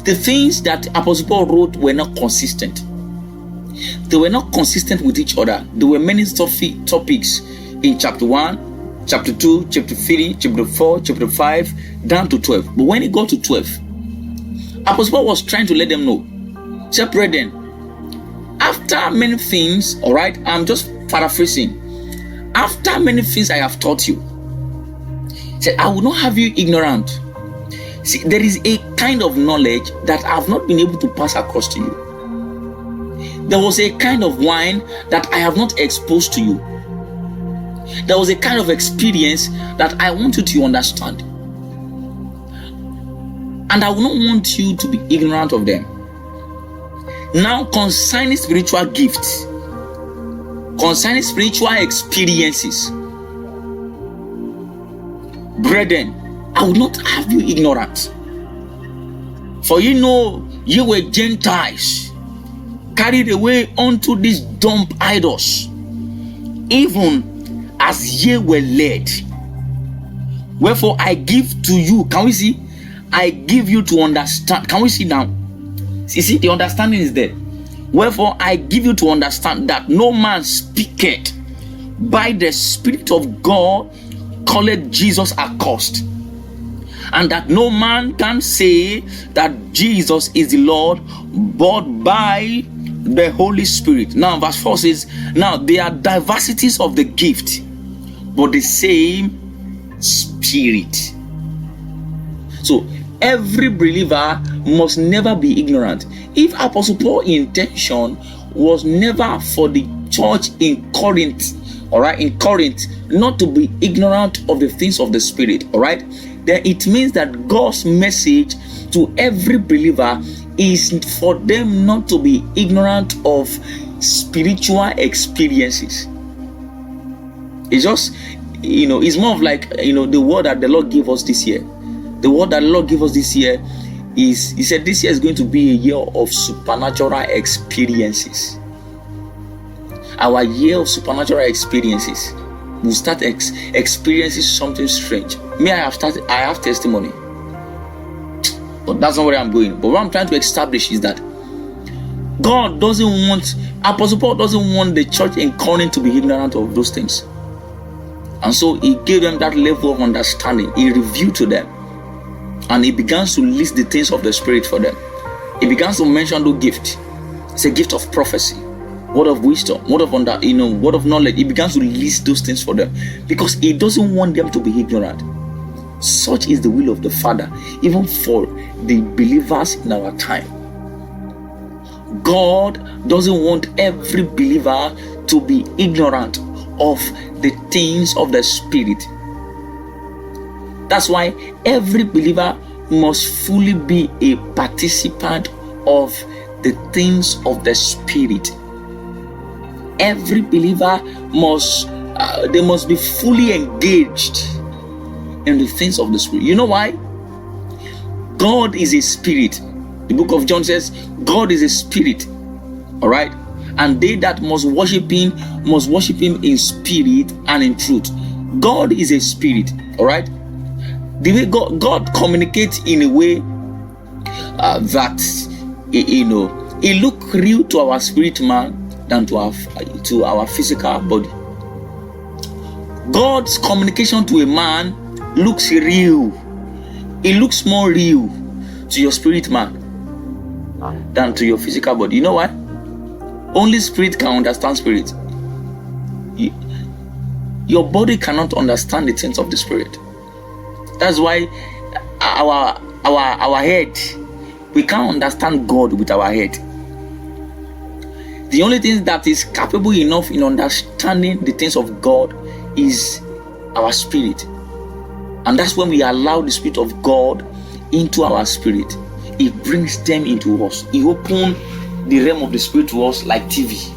the things that Apostle Paul wrote were not consistent. They were not consistent with each other. There were many topics in chapter 1, chapter 2, chapter 3, chapter 4, chapter 5, down to 12. But when it got to 12, Apostle Paul was trying to let them know, say, brethren, after many things, all right, I'm just paraphrasing, after many things I have taught you, say, I will not have you ignorant. See, there is a kind of knowledge that I have not been able to pass across to you. There was a kind of wine that I have not exposed to you. There was a kind of experience that I want you to understand. And I will not want you to be ignorant of them. Now, concerning spiritual gifts, concerning spiritual experiences, brethren, I will not have you ignorant. For you know, you were Gentiles, carried away unto these dumb idols, even as ye were led. Wherefore I give to you, can we see? I give you to understand. Can we see now? See, the understanding is there. Wherefore I give you to understand that no man speaketh by the Spirit of God calleth Jesus accursed, and that no man can say that Jesus is the Lord but by the Holy Spirit. Now verse 4 says, now there are diversities of the gift, but the same Spirit. So every believer must never be ignorant. If Apostle Paul's intention was never for the church in Corinth, all right, in Corinth, not to be ignorant of the things of the Spirit, all right, then it means that God's message to every believer is for them not to be ignorant of spiritual experiences. It's just, it's more of like, the word that the Lord gave us this year. The word that the Lord gave us this year is, He said this year is going to be a year of supernatural experiences. Our year of supernatural experiences. We'll start experiencing something strange. Me, I have testimony. But that's not where I'm going. But what I'm trying to establish is that God doesn't want, Apostle Paul doesn't want the church in Corinth to be ignorant of those things. And so he gave them that level of understanding. He revealed to them. And he begins to list the things of the Spirit for them. He begins to mention the gift. It's a gift of prophecy, word of wisdom, word of word of knowledge. He begins to list those things for them because he doesn't want them to be ignorant. Such is the will of the Father, even for the believers in our time. God doesn't want every believer to be ignorant of the things of the Spirit. That's why every believer must fully be a participant of the things of the Spirit. Every believer must be fully engaged in the things of the Spirit. You know why? God is a spirit. The book of John says God is a spirit. All right, and they that must worship Him in spirit and in truth. God is a spirit. All right. The way God communicates in a way that it look real to our spirit man than to our physical body. God's communication to a man looks real. It looks more real to your spirit man than to your physical body. You know why? Only spirit can understand spirit. Your body cannot understand the things of the Spirit. That's why our head, we can't understand God with our head. The only thing that is capable enough in understanding the things of God is our spirit. And that's when we allow the Spirit of God into our spirit. It brings them into us. He opens the realm of the Spirit to us like TV.